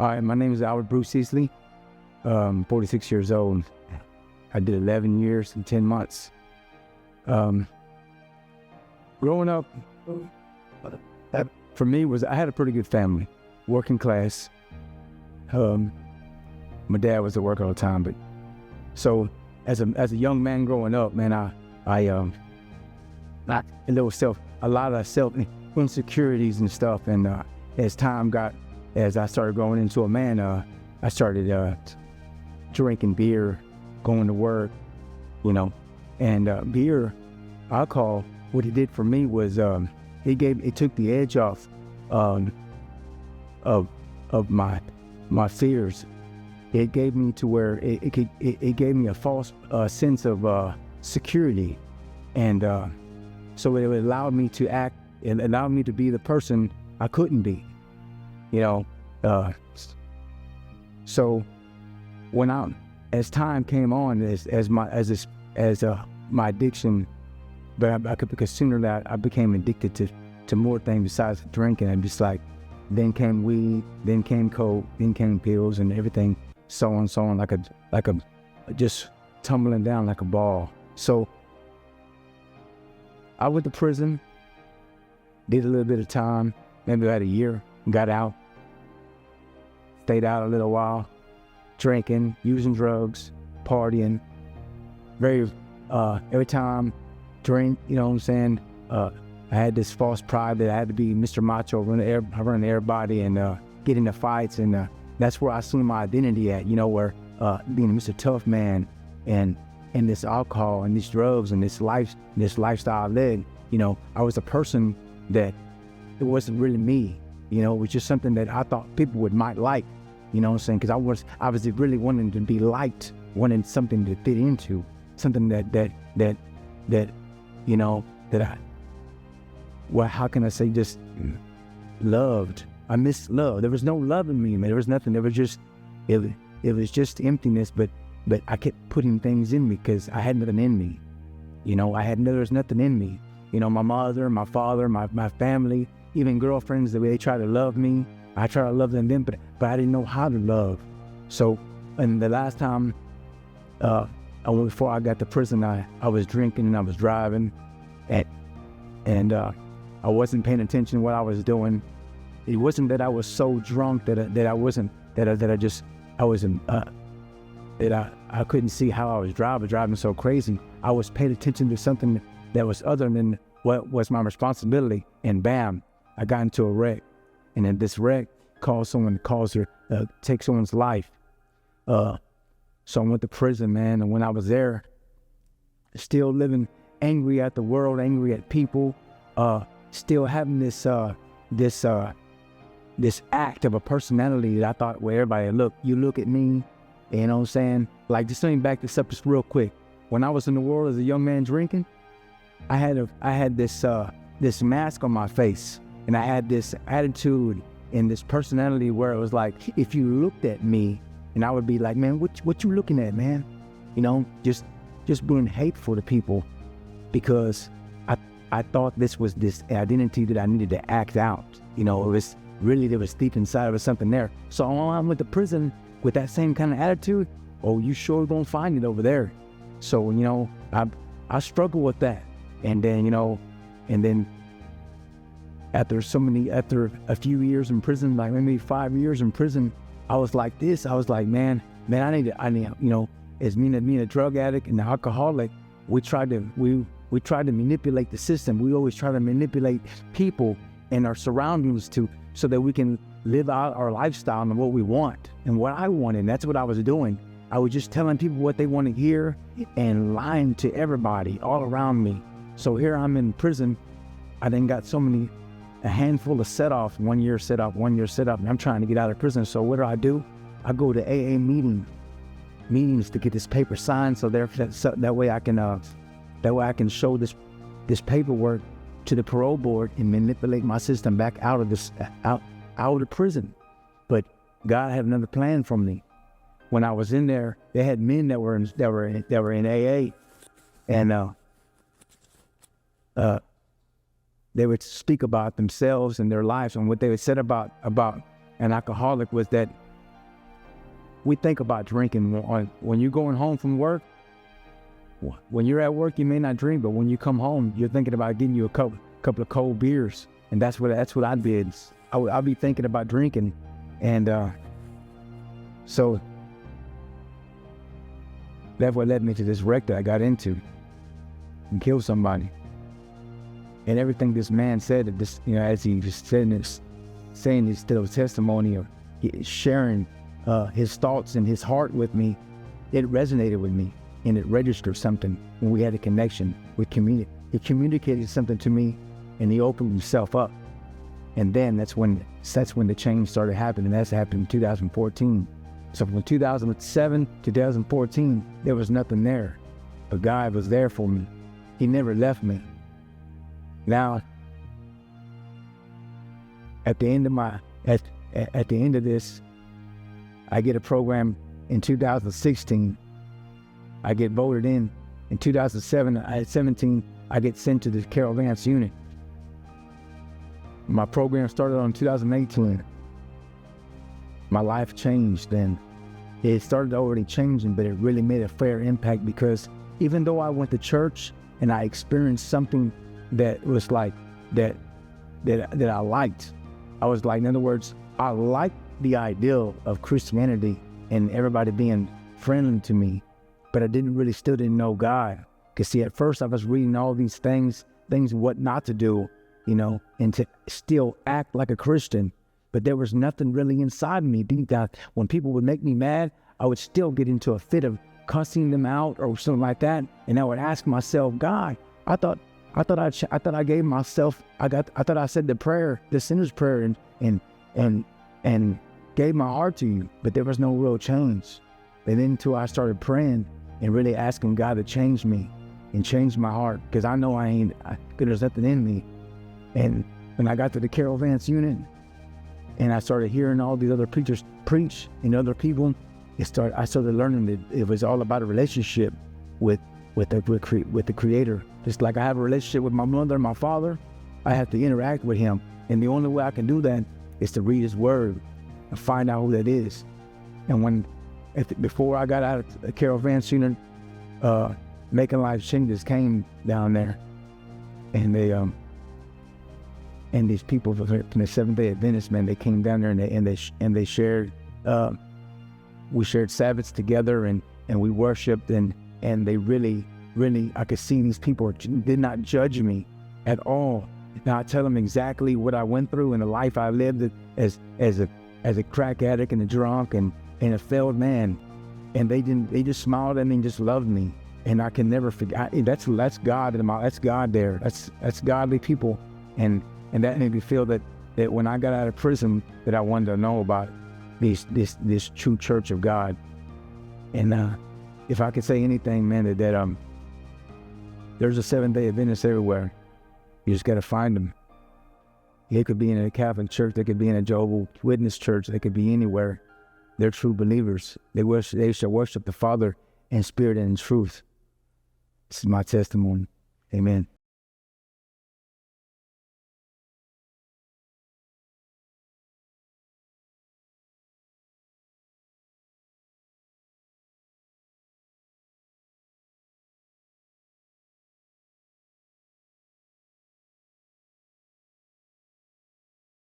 All right, my name is Bruce Easley. 46 years old. I did 11 years and 10 months. Growing up, for me, I had a pretty good family, working class. My dad was at work all the time, but so as a young man growing up, man, a lot of self insecurities and stuff, and as I started growing into a man, I started drinking beer, going to work, and beer, alcohol. What it did for me was it took the edge off of my fears. It gave me to where it gave me a false sense of security, and so it allowed me to act. It allowed me to be the person I couldn't be. So as time came on, as my addiction, because sooner that I became addicted to more things besides drinking. And just like, then came weed, then came coke, then came pills, and everything, so on, like a just tumbling down like a ball. So I went to prison, did a little bit of time, maybe about a year, got out, stayed out a little while, drinking, using drugs, partying, every time drink, you know what I'm saying? I had this false pride that I had to be Mr. Macho, running everybody and get into fights, and that's where I seen my identity at, where being Mr. Tough Man and this alcohol and these drugs and this lifestyle I led, I was a person that it wasn't really me, it was just something that I thought people might like, you know what I'm saying? Because I was really wanting to be liked, wanting something to fit into, something that how can I say, just loved. I missed love. There was no love in me, man. There was nothing. There was just, it was just emptiness, but I kept putting things in me because I had nothing in me. There was nothing in me. My mother, my father, my family, even girlfriends, the way they try to love me, I try to love them then, but I didn't know how to love. So, and the last time, before I got to prison, I was drinking and I was driving, and I wasn't paying attention to what I was doing. It wasn't that I was so drunk that I couldn't see how I was driving so crazy. I was paying attention to something that was other than what was my responsibility, and bam, I got into a wreck, and then this wreck take someone's life. So I went to prison, man, and when I was there, still living angry at the world, angry at people, still having this act of a personality that I thought, well, everybody, you look at me, you know what I'm saying? Like, just let me back this up just real quick. When I was in the world as a young man drinking, I had this mask on my face, and I had this attitude and this personality where it was like, if you looked at me, and I would be like, man, what you looking at, man? Just being hateful to people, because I thought this was this identity that I needed to act out. It was really, there was deep inside of it something there. So when I went to prison with that same kind of attitude, oh, you sure gonna find it over there. So, I struggle with that. And then, after a few years in prison, like maybe 5 years in prison, I was like this. I was like, man, I need, as being a drug addict and an alcoholic, we tried to manipulate the system. We always try to manipulate people and our surroundings so that we can live out our lifestyle and what we want and what I wanted. And that's what I was doing. I was just telling people what they want to hear and lying to everybody all around me. So here I'm in prison. I then got a handful of set-offs, 1 year set-off, 1 year set-off, and I'm trying to get out of prison. So what do? I go to AA meetings to get this paper signed, so that way I can show this paperwork to the parole board and manipulate my system back out of prison. But God had another plan for me. When I was in there, they had men that were in AA, and they would speak about themselves and their lives, and what they would said about an alcoholic was that we think about drinking when you're going home from work. When you're at work, you may not drink, but when you come home, you're thinking about getting you a couple of cold beers, and that's what I did. I'll be thinking about drinking, and so that's what led me to this wreck that I got into and killed somebody. And everything this man said, as he just saying his little testimony or sharing his thoughts and his heart with me, it resonated with me. And it registered something when we had a connection. He communicated something to me, and he opened himself up. And then that's when the change started happening. That's happened in 2014. So from 2007 to 2014, there was nothing there. But God was there for me. He never left me. Now, at the end of this, I get a program in 2016. I get voted in. In 2017, I get sent to the Carol Vance unit. My program started on 2018. My life changed then. It started already changing, but it really made a fair impact, because even though I went to church and I experienced something that was like that I liked, I was like, in other words, I liked the ideal of Christianity and everybody being friendly to me. But I still didn't know God. Because see, at first I was reading all these things what not to do, and to still act like a Christian. But there was nothing really inside me deep down. When people would make me mad, I would still get into a fit of cussing them out or something like that. And I would ask myself, God, I thought I gave myself, I thought I said the prayer, the sinner's prayer, and gave my heart to you. But there was no real change. And then until I started praying and really asking God to change me and change my heart, because I know there's nothing in me. And when I got to the Carol Vance unit and I started hearing all these other preachers preach and other people, I started learning that it was all about a relationship with the Creator. Just like I have a relationship with my mother and my father, I have to interact with Him. And the only way I can do that is to read His Word and find out who that is. And before I got out of the Carol Vance unit, Making Life Changes came down there, and these people from the Seventh-day Adventists, man, they came down there and they shared. We shared Sabbaths together, and we worshipped, and they really, I could see these people did not judge me at all. Now I tell them exactly what I went through and the life I lived as a crack addict and a drunk and a failed man, and they just smiled at me and just loved me, and I can never forget. That's God that's God there. That's godly people, and that made me feel that when I got out of prison, that I wanted to know about this true church of God. And if I could say anything, man, that there's a Seventh-day Adventist everywhere. You just got to find them. They could be in a Catholic church, they could be in a Jehovah's Witness church, they could be anywhere. They're true believers. They shall worship the Father in spirit and in truth. This is my testimony. Amen.